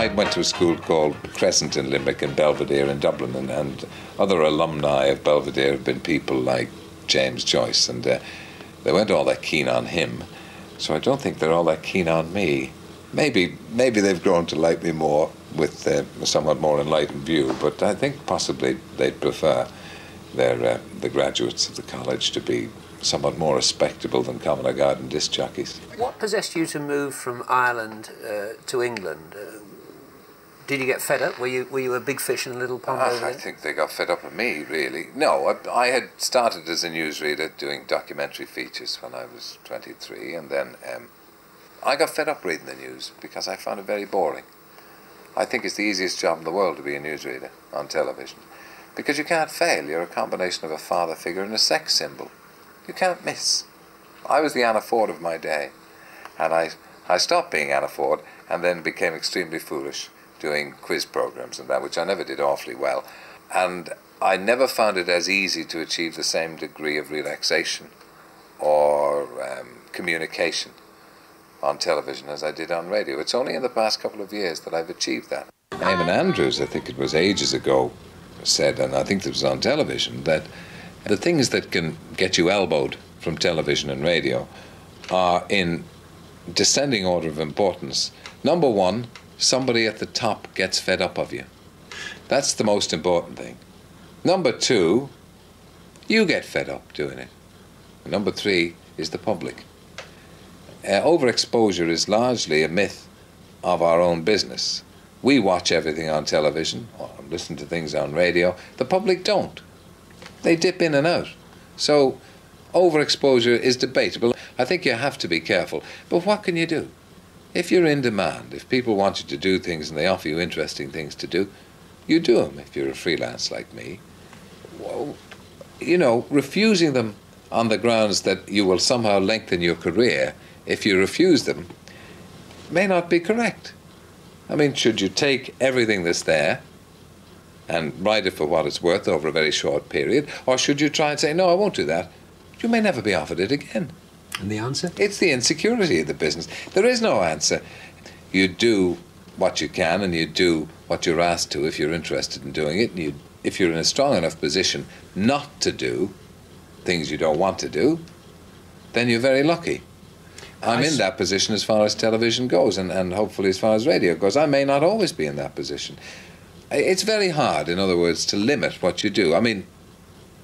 I went to a school called Crescent in Limerick and Belvedere in Dublin, and other alumni of Belvedere have been people like James Joyce, and they weren't all that keen on him, so I don't think they're all that keen on me. Maybe they've grown to like me more with a somewhat more enlightened view, but I think possibly they'd prefer the graduates of the college to be somewhat more respectable than common garden disc jockeys. What possessed you to move from Ireland to England? Did you get fed up? Were you a big fish in a little pond over there? I think they got fed up with me, really. No, I had started as a newsreader doing documentary features when I was 23, and then I got fed up reading the news because I found it very boring. I think it's the easiest job in the world to be a newsreader on television, because you can't fail. You're a combination of a father figure and a sex symbol. You can't miss. I was the Anna Ford of my day, and I stopped being Anna Ford and then became extremely foolish doing quiz programs and that, which I never did awfully well. And I never found it as easy to achieve the same degree of relaxation or communication on television as I did on radio. It's only in the past couple of years that I've achieved that. Eamon Andrews, I think it was ages ago, said, and I think it was on television, that the things that can get you elbowed from television and radio are in descending order of importance. Number one, somebody at the top gets fed up of you. That's the most important thing. Number two, you get fed up doing it. And number three is the public. Overexposure is largely a myth of our own business. We watch everything on television or listen to things on radio. The public don't. They dip in and out. So overexposure is debatable. I think you have to be careful. But what can you do? If you're in demand, if people want you to do things and they offer you interesting things to do, you do them. If you're a freelance like me, well, you know, refusing them on the grounds that you will somehow lengthen your career, if you refuse them, may not be correct. I mean, should you take everything that's there and write it for what it's worth over a very short period, or should you try and say, no, I won't do that? You may never be offered it again. And the answer? It's the insecurity of the business. There is no answer. You do what you can and you do what you're asked to if you're interested in doing it. And if you're in a strong enough position not to do things you don't want to do, then you're very lucky. I'm in that position as far as television goes, and hopefully as far as radio goes. I may not always be in that position. It's very hard, in other words, to limit what you do. I mean,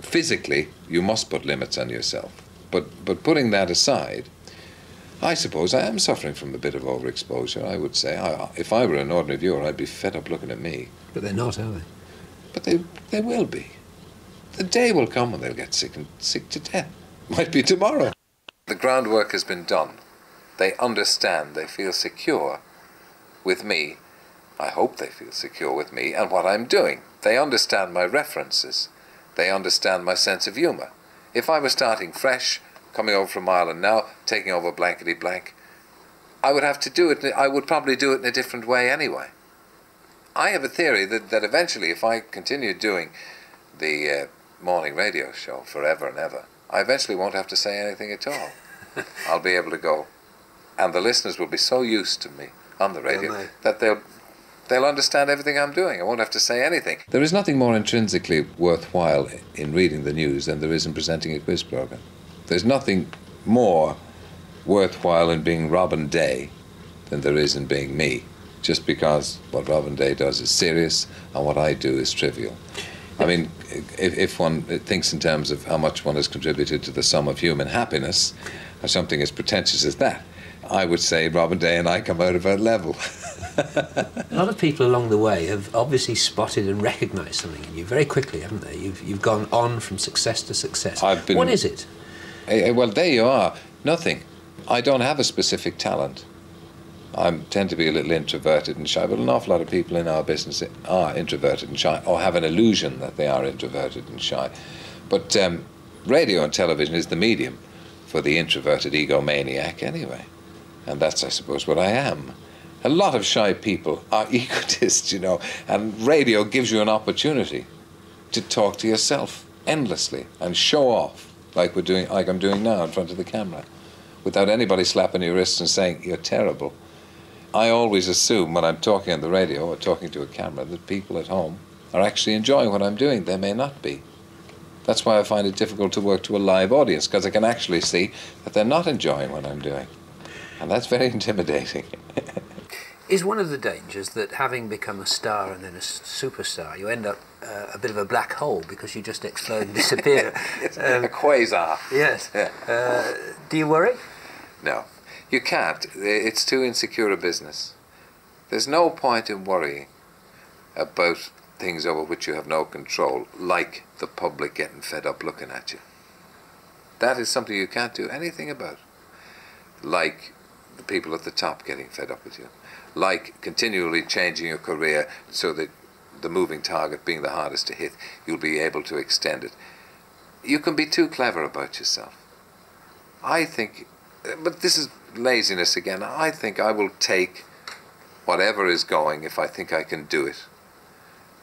physically, you must put limits on yourself. But putting that aside, I suppose I am suffering from a bit of overexposure, I would say. If I were an ordinary viewer, I'd be fed up looking at me. But they're not, are they? But they will be. The day will come when they'll get sick to death. Might be tomorrow. The groundwork has been done. They understand, they feel secure with me. I hope they feel secure with me and what I'm doing. They understand my references. They understand my sense of humour. If I was starting fresh, coming over from Ireland now, taking over blankety blank, I would have to do it. I would probably do it in a different way anyway. I have a theory that eventually, if I continue doing the morning radio show forever and ever, I eventually won't have to say anything at all. I'll be able to go, and the listeners will be so used to me on the radio that they'll understand everything I'm doing. I won't have to say anything. There is nothing more intrinsically worthwhile in reading the news than there is in presenting a quiz program. There's nothing more worthwhile in being Robin Day than there is in being me, just because what Robin Day does is serious and what I do is trivial. I mean, if one thinks in terms of how much one has contributed to the sum of human happiness, or something as pretentious as that, I would say Robin Day and I come out of our level. A lot of people along the way have obviously spotted and recognised something in you very quickly, haven't they? You've gone on from success to success. What is it? Well, there you are. Nothing. I don't have a specific talent. I tend to be a little introverted and shy, but an awful lot of people in our business are introverted and shy, or have an illusion that they are introverted and shy. But radio and television is the medium for the introverted egomaniac anyway. And that's, I suppose, what I am. A lot of shy people are egotists, you know, and radio gives you an opportunity to talk to yourself endlessly and show off like I'm doing now in front of the camera, without anybody slapping your wrists and saying, you're terrible. I always assume when I'm talking on the radio or talking to a camera that people at home are actually enjoying what I'm doing. They may not be. That's why I find it difficult to work to a live audience, because I can actually see that they're not enjoying what I'm doing. And that's very intimidating. Is one of the dangers that having become a star and then a superstar, you end up a bit of a black hole because you just explode and disappear? A quasar. Yes. Yeah. Do you worry? No. You can't. It's too insecure a business. There's no point in worrying about things over which you have no control, like the public getting fed up looking at you. That is something you can't do anything about. Like the people at the top getting fed up with you. Like continually changing your career so that the moving target being the hardest to hit, you'll be able to extend it. You can be too clever about yourself. I think, but this is laziness again, I think I will take whatever is going if I think I can do it,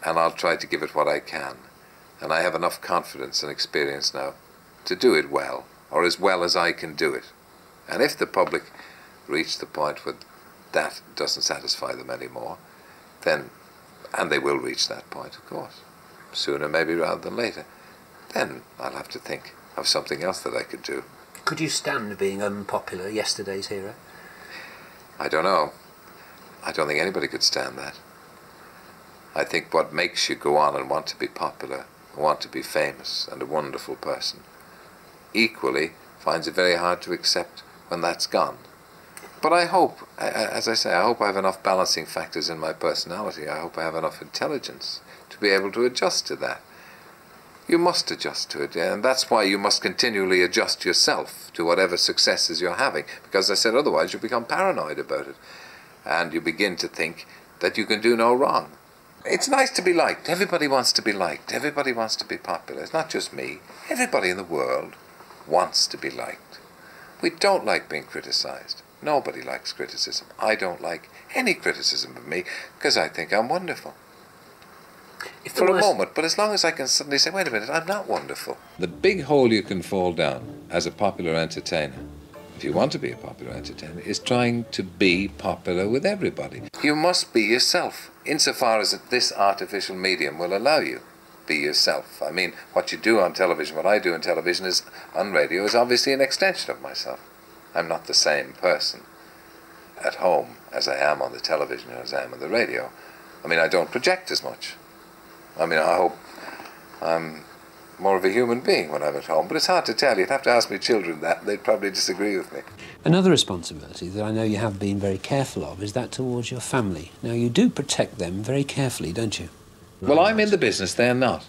and I'll try to give it what I can. And I have enough confidence and experience now to do it well, or as well as I can do it. And if the public reach the point where that doesn't satisfy them anymore, then, and they will reach that point, of course, sooner maybe rather than later, then I'll have to think of something else that I could do. Could you stand being unpopular, yesterday's hero? I don't know. I don't think anybody could stand that. I think what makes you go on and want to be popular, want to be famous and a wonderful person, equally finds it very hard to accept when that's gone. But I hope, as I say, I hope I have enough balancing factors in my personality. I hope I have enough intelligence to be able to adjust to that. You must adjust to it, and that's why you must continually adjust yourself to whatever successes you're having, because as I said, otherwise you become paranoid about it, and you begin to think that you can do no wrong. It's nice to be liked. Everybody wants to be liked. Everybody wants to be popular. It's not just me. Everybody in the world wants to be liked. We don't like being criticized. Nobody likes criticism. I don't like any criticism of me because I think I'm wonderful. For a moment, but as long as I can suddenly say, wait a minute, I'm not wonderful. The big hole you can fall down as a popular entertainer, if you want to be a popular entertainer, is trying to be popular with everybody. You must be yourself, insofar as this artificial medium will allow you. Be yourself. I mean, what you do on television, what I do on television is, on radio, is obviously an extension of myself. I'm not the same person at home as I am on the television or as I am on the radio. I mean, I don't project as much. I mean, I hope I'm more of a human being when I'm at home, but it's hard to tell. You'd have to ask my children that. They'd probably disagree with me. Another responsibility that I know you have been very careful of is that towards your family. Now, you do protect them very carefully, don't you? Well, I'm in the business, they're not.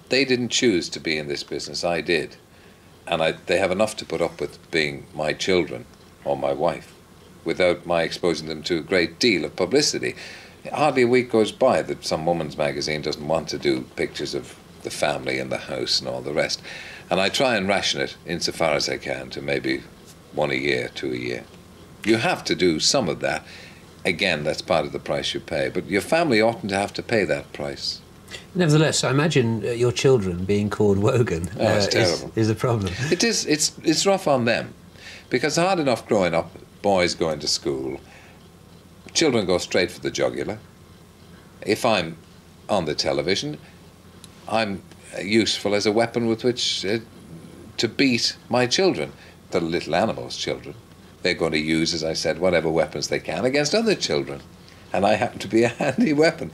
They didn't choose to be in this business, I did. And they have enough to put up with being my children or my wife without my exposing them to a great deal of publicity. Hardly a week goes by that some woman's magazine doesn't want to do pictures of the family and the house and all the rest. And I try and ration it insofar as I can to maybe 1 a year, 2 a year. You have to do some of that. Again, that's part of the price you pay. But your family oughtn't to have to pay that price. Nevertheless, I imagine your children being called Wogan is a problem. It is. It's rough on them. Because it's hard enough growing up, boys going to school, children go straight for the jugular. If I'm on the television, I'm useful as a weapon with which to beat my children, the little animals' children. They're going to use, as I said, whatever weapons they can against other children. And I happen to be a handy weapon.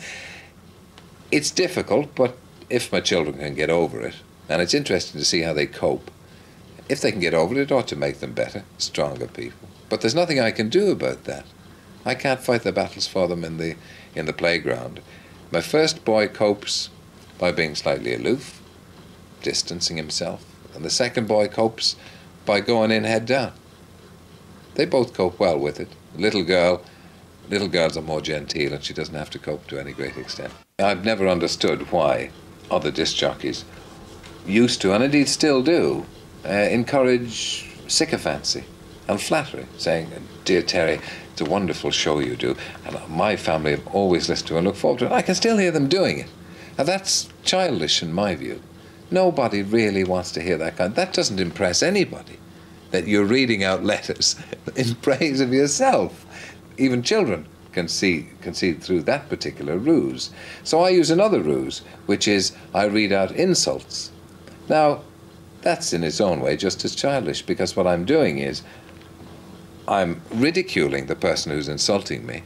It's difficult, but if my children can get over it, and it's interesting to see how they cope, if they can get over it, it ought to make them better, stronger people. But there's nothing I can do about that. I can't fight the battles for them in the playground. My first boy copes by being slightly aloof, distancing himself, and the second boy copes by going in head down. They both cope well with it. Little girls are more genteel and she doesn't have to cope to any great extent. I've never understood why other disc jockeys used to, and indeed still do, encourage sycophancy and flattery, saying, "Dear Terry, it's a wonderful show you do, and my family have always listened to and look forward to it." I can still hear them doing it. And that's childish in my view. Nobody really wants to hear that kind. That doesn't impress anybody, that you're reading out letters in praise of yourself. even children can see through that particular ruse. So I use another ruse, which is I read out insults. Now, that's in its own way just as childish, because what I'm doing is I'm ridiculing the person who's insulting me,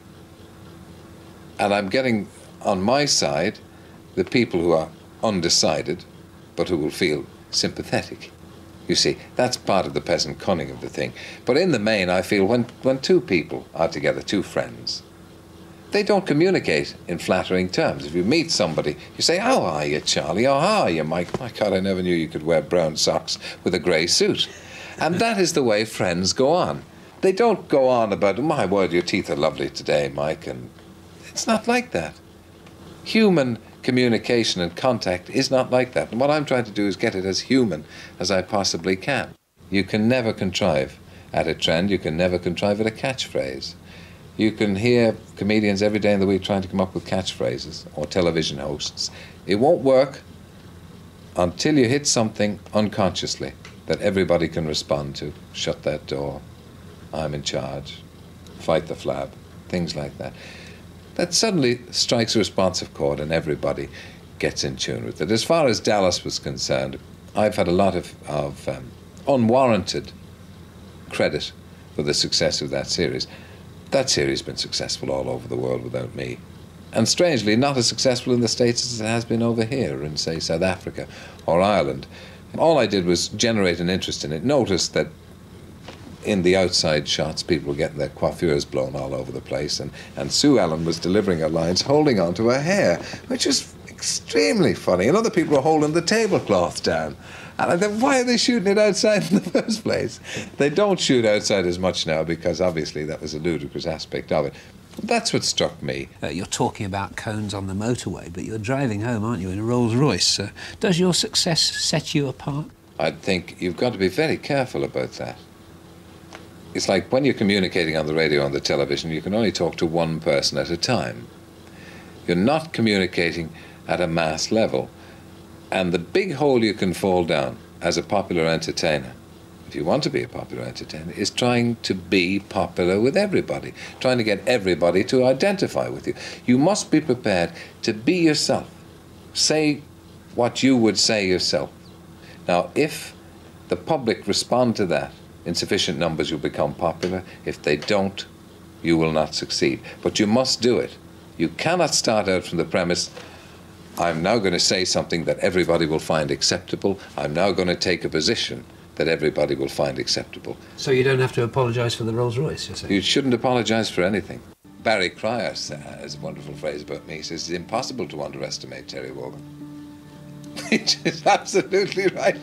and I'm getting on my side the people who are undecided but who will feel sympathetic. You see, that's part of the peasant cunning of the thing. But in the main, I feel when two people are together, two friends, they don't communicate in flattering terms. If you meet somebody, you say, "How are you, Charlie? Oh, how are you, Mike? My God, I never knew you could wear brown socks with a grey suit." And that is the way friends go on. They don't go on about, "My word, your teeth are lovely today, Mike," and it's not like that. Human communication and contact is not like that. And what I'm trying to do is get it as human as I possibly can. You can never contrive at a trend. You can never contrive at a catchphrase. You can hear comedians every day in the week trying to come up with catchphrases, or television hosts. It won't work until you hit something unconsciously that everybody can respond to. Shut that door. I'm in charge. Fight the flab. Things like that. That suddenly strikes a responsive chord and everybody gets in tune with it. As far as Dallas was concerned, I've had a lot of unwarranted credit for the success of that series. That series has been successful all over the world without me. And strangely, not as successful in the States as it has been over here in, say, South Africa or Ireland. All I did was generate an interest in it. Notice that in the outside shots, people were getting their coiffures blown all over the place, and Sue Ellen was delivering her lines holding onto her hair, which was extremely funny. And other people were holding the tablecloth down. And I thought, why are they shooting it outside in the first place? They don't shoot outside as much now because obviously that was a ludicrous aspect of it. That's what struck me. You're talking about cones on the motorway, but you're driving home, aren't you, in a Rolls Royce? Does your success set you apart? I think you've got to be very careful about that. It's like when you're communicating on the radio, on the television, you can only talk to one person at a time. You're not communicating at a mass level. And the big hole you can fall down as a popular entertainer, if you want to be a popular entertainer, is trying to be popular with everybody, trying to get everybody to identify with you. You must be prepared to be yourself. Say what you would say yourself. Now, if the public respond to that in sufficient numbers, you'll become popular. If they don't, you will not succeed. But you must do it. You cannot start out from the premise, I'm now going to say something that everybody will find acceptable. I'm now going to take a position that everybody will find acceptable. So you don't have to apologise for the Rolls Royce, you're saying? You shouldn't apologise for anything. Barry Cryer has a wonderful phrase about me. He says, it's impossible to underestimate Terry Wogan. Which is absolutely right.